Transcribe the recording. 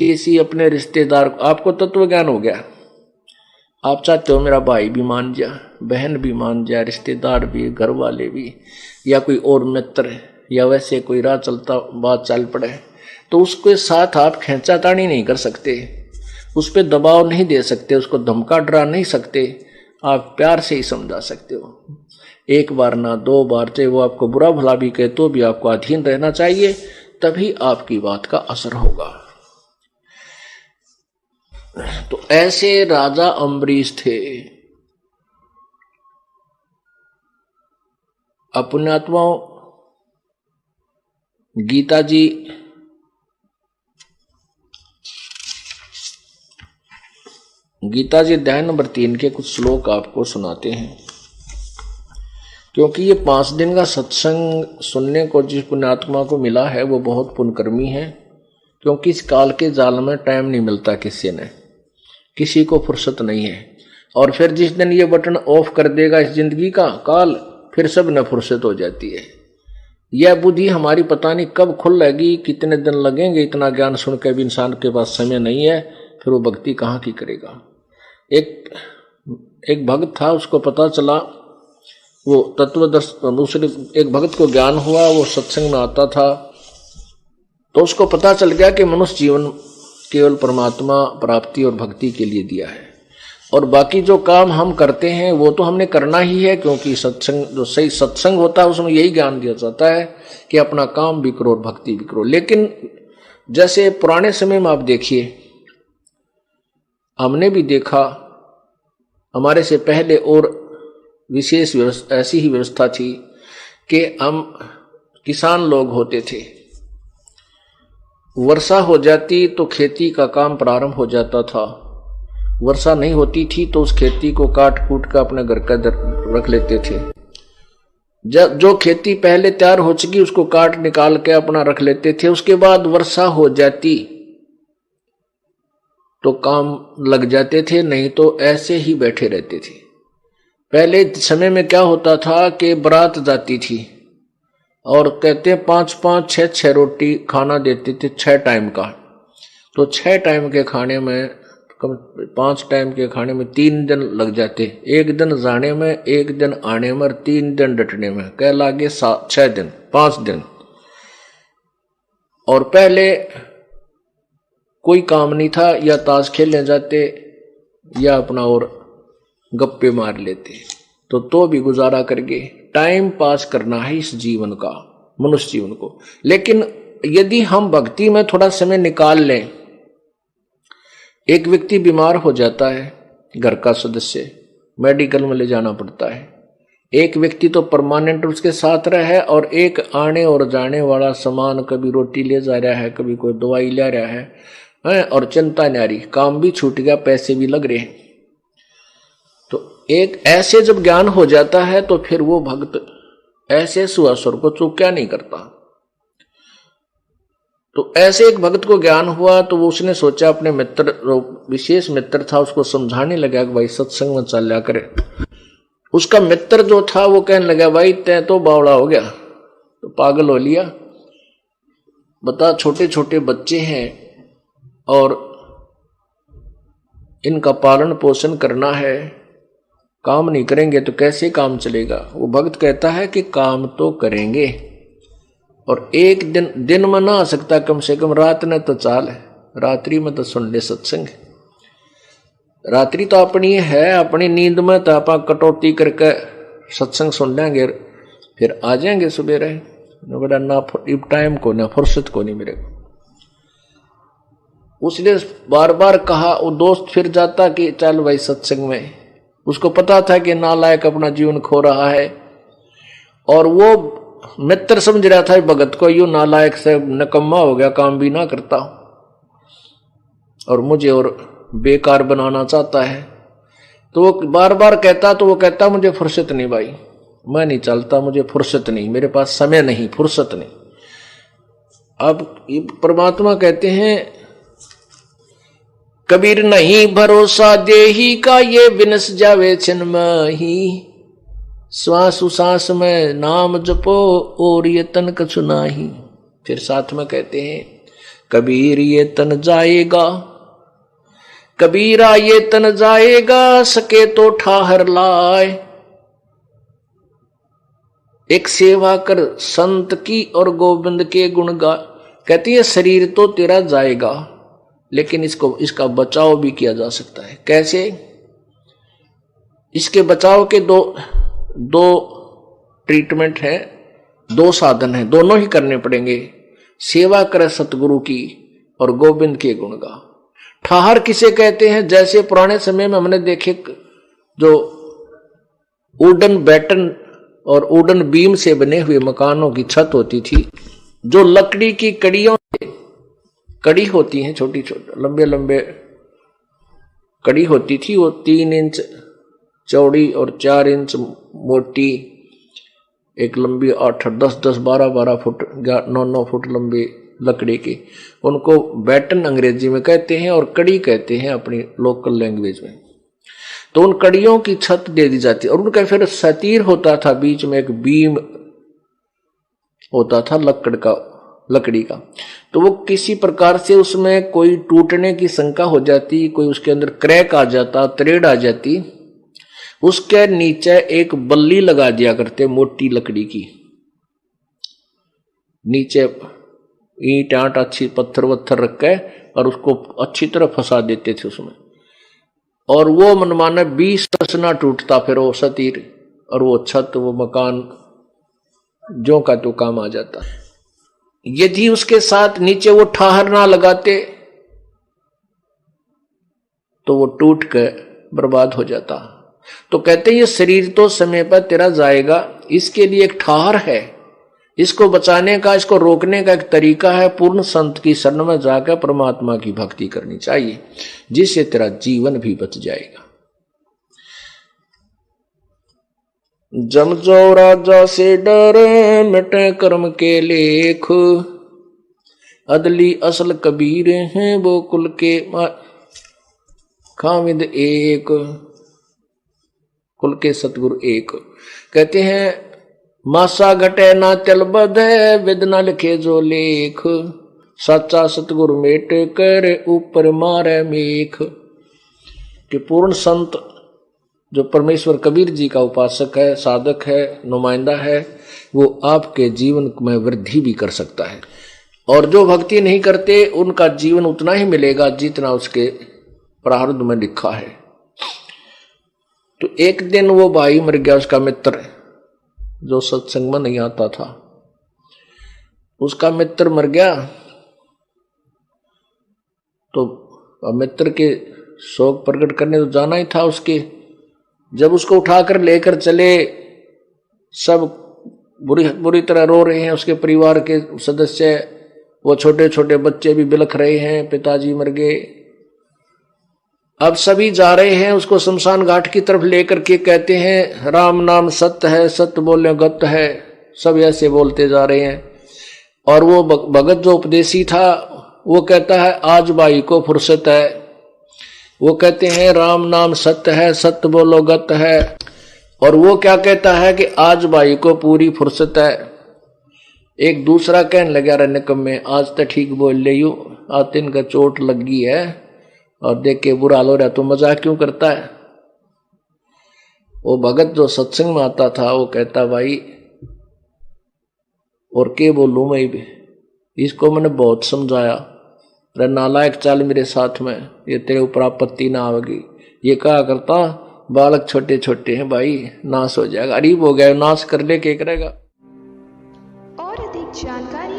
किसी अपने रिश्तेदार को, आपको तत्व ज्ञान हो गया, आप चाहते हो मेरा भाई भी मान जा, बहन भी मान जा, रिश्तेदार भी, घर वाले भी, या कोई और मित्र, या वैसे कोई राह चलता बात चल पड़े, तो उसके साथ आप खींचातानी नहीं कर सकते, उस पर दबाव नहीं दे सकते, उसको धमका डरा नहीं सकते, आप प्यार से ही समझा सकते हो। एक बार ना 2 बार, चाहे वो आपको बुरा भला भी कहे तो भी आपको अधीन रहना चाहिए, तभी आपकी बात का असर होगा। तो ऐसे राजा अम्बरीश थे। पुण्यात्माओं, गीता जी अध्याय नंबर 3 के कुछ श्लोक आपको सुनाते हैं, क्योंकि ये 5 दिन का सत्संग सुनने को जिस पुण्यात्मा को मिला है वो बहुत पुण्यकर्मी है, क्योंकि इस काल के जाल में टाइम नहीं मिलता, किसी को फुर्सत नहीं है। और फिर जिस दिन ये बटन ऑफ कर देगा इस जिंदगी का काल, फिर सब न फुर्सत हो जाती है। यह बुद्धि हमारी पता नहीं कब खुल लेगी, कितने दिन लगेंगे, इतना ज्ञान सुन के भी इंसान के पास समय नहीं है, फिर वो भक्ति कहाँ की करेगा। एक भक्त था, उसको पता चला, वो दूसरे एक भक्त को ज्ञान हुआ, वो सत्संग में आता था, तो उसको पता चल गया कि मनुष्य जीवन केवल परमात्मा प्राप्ति और भक्ति के लिए दिया है, और बाकी जो काम हम करते हैं वो तो हमने करना ही है, क्योंकि सत्संग जो सही सत्संग होता है उसमें यही ज्ञान दिया जाता है कि अपना काम भी करो और भक्ति भी करो। लेकिन जैसे पुराने समय में आप देखिए, हमने भी देखा, हमारे से पहले और विशेष ऐसी ही व्यवस्था थी कि हम किसान लोग होते थे, वर्षा हो जाती तो खेती का काम प्रारंभ हो जाता था, वर्षा नहीं होती थी तो उस खेती को काट कूट कर अपने घर का रख लेते थे। जब जो खेती पहले तैयार हो चुकी उसको काट निकाल के अपना रख लेते थे, उसके बाद वर्षा हो जाती तो काम लग जाते थे, नहीं तो ऐसे ही बैठे रहते थे। पहले समय में क्या होता था कि बारात जाती थी और कहते 5-5, 6-6 रोटी खाना देते थे 6 टाइम का, तो 6 टाइम के खाने में 5 टाइम के खाने में 3 दिन लग जाते, 1 दिन जाने में, 1 दिन आने में, 3 दिन डटने में, कह लागे 6 दिन, 5 दिन। और पहले कोई काम नहीं था, या ताश खेलने जाते या अपना और गप्पे मार लेते, तो भी गुजारा करके टाइम पास करना है इस जीवन का, मनुष्य जीवन को। लेकिन यदि हम भक्ति में थोड़ा समय निकाल लें, एक व्यक्ति बीमार हो जाता है, घर का सदस्य मेडिकल में ले जाना पड़ता है, एक व्यक्ति तो परमानेंट उसके साथ रहे, और एक आने और जाने वाला सामान, कभी रोटी ले जा रहा है, कभी कोई दवाई ले रहा है, और चिंता नारी, काम भी छूट गया, पैसे भी लग रहे हैं। तो एक ऐसे जब ज्ञान हो जाता है तो फिर वो भक्त ऐसे सुअसुर को चूक्या नहीं करता। तो ऐसे एक भक्त को ज्ञान हुआ तो वो उसने सोचा, अपने मित्र, विशेष मित्र था, उसको समझाने लगा कि भाई सत्संग में चल लिया करे। उसका मित्र जो था वो कहने लगा, भाई तै तो बावड़ा हो गया, तो पागल हो लिया, बता छोटे छोटे बच्चे हैं और इनका पालन पोषण करना है, काम नहीं करेंगे तो कैसे काम चलेगा। वो भक्त कहता है कि काम तो करेंगे, और एक दिन में ना आ सकता, कम से कम रात ने तो चाल है, रात्रि में तो सुन ले सत्संग। रात्रि तो अपनी है, अपनी नींद में तो आप कटौती करके सत्संग सुन लेंगे, फिर आ जाएंगे सुबह बड़ा ना टाइम को, ना फुर्सत को नहीं मेरे को। उसने बार बार कहा, वो दोस्त फिर जाता कि चल भाई सत्संग में, उसको पता था कि नालायक अपना जीवन खो रहा है, और वो मित्र समझ रहा था भगत को, यू नालायक से नकम्मा हो गया, काम भी ना करता और मुझे और बेकार बनाना चाहता है। तो वो बार बार कहता, तो वो कहता मुझे फुर्सत नहीं भाई, मैं नहीं चलता, मुझे फुर्सत नहीं, मेरे पास समय नहीं, फुर्सत नहीं। अब परमात्मा कहते हैं, कबीर नहीं भरोसा देही का, ये बिनस जावे छिन्मही, श्वास उसास में नाम जपो और ये तन कछु नाही। फिर साथ में कहते हैं, कबीर ये तन जाएगा, कबीरा ये तन जाएगा, सके तो ठाहर लाए। एक सेवा कर संत की और गोविंद के गुण गा। कहती है शरीर तो तेरा जाएगा, लेकिन इसका बचाव भी किया जा सकता है। कैसे? इसके बचाव के दो ट्रीटमेंट है, दो साधन है, दोनों ही करने पड़ेंगे। सेवा करे सतगुरु की और गोविंद के गुण गा। ठहर किसे कहते हैं? जैसे पुराने समय में हमने देखे जो वुडन बैटन और वुडन बीम से बने हुए मकानों की छत होती थी, जो लकड़ी की कड़ियों से, कड़ी होती हैं छोटी छोटी लंबे लंबे कड़ी होती थी, वो 3 इंच चौड़ी और 4 इंच मोटी, एक लंबी 8, 10, 10, 12 फुट 9 फुट लंबी लकड़ी की, उनको बैटन अंग्रेजी में कहते हैं और कड़ी कहते हैं अपनी लोकल लैंग्वेज में। तो उन कड़ियों की छत दे दी जाती और उनका फिर सतीर होता था, बीच में एक बीम होता था लकड़ी का। तो वो किसी प्रकार से उसमें कोई टूटने की शंका हो जाती, कोई उसके अंदर क्रैक आ जाता, त्रेड़ आ जाती, उसके नीचे एक बल्ली लगा दिया करते मोटी लकड़ी की, नीचे ईंट आट अच्छी पत्थर वत्थर रख के और उसको अच्छी तरह फंसा देते थे उसमें, और वो मनमाना 20 तस ना टूटता फिर वो सतीर, और वो छत वो मकान जो का तो काम आ जाता। यदि उसके साथ नीचे वो ठहर ना लगाते तो वो टूट कर बर्बाद हो जाता। तो कहते हैं ये शरीर तो समय पर तेरा जाएगा, इसके लिए एक ठहर है, इसको बचाने का, इसको रोकने का एक तरीका है, पूर्ण संत की शरण में जाकर परमात्मा की भक्ति करनी चाहिए, जिससे तेरा जीवन भी बच जाएगा। जम जो राजा से डरे, मिटे कर्म के लेख, अदली असल कबीर हैं वो कुल के खामिद एक, कुल के सतगुरु एक। कहते हैं मासा घटे ना चल बधे, विद न लिखे जो लेख, सच्चा सतगुरु मेट कर ऊपर मारे मेख। कि पूर्ण संत जो परमेश्वर कबीर जी का उपासक है, साधक है, नुमाइंदा है, वो आपके जीवन में वृद्धि भी कर सकता है। और जो भक्ति नहीं करते उनका जीवन उतना ही मिलेगा जितना उसके प्रारब्ध में लिखा है। तो एक दिन वो भाई मर गया, उसका मित्र जो सत्संग में नहीं आता था, उसका मित्र मर गया। तो मित्र के शोक प्रकट करने तो जाना ही था उसके। जब उसको उठाकर लेकर चले, सब बुरी तरह रो रहे हैं, उसके परिवार के सदस्य, वो छोटे छोटे बच्चे भी बिलख रहे हैं, पिताजी मर गए। अब सभी जा रहे हैं उसको शमशान घाट की तरफ लेकर के, कहते हैं राम नाम सत्य है, सत्य बोले गत है, सब ऐसे बोलते जा रहे हैं। और वो भगत जो उपदेशी था वो कहता है आज भाई को फुर्सत है, वो कहते हैं राम नाम सत्य है, सत्य बोलो गत है। और वो क्या कहता है कि आज भाई को पूरी फुर्सत है। एक दूसरा कहने लगा रे निकम्मे, आज तो ठीक बोल ले यू, आज दिन का चोट लगी है और देख के बुरा लो रहा, तो मजाक क्यों करता है। वो भगत जो सत्संग में आता था वो कहता भाई और के बोलूं मैं भी, इसको मैंने बहुत समझाया, रे नालायक चल मेरे साथ में, ये तेरे ऊपर आपत्ति ना आवेगी। ये कहा करता बालक छोटे छोटे हैं भाई, नाश हो जाएगा, अरीब हो गया, नाश कर ले के करेगा। और अधिक जानकारी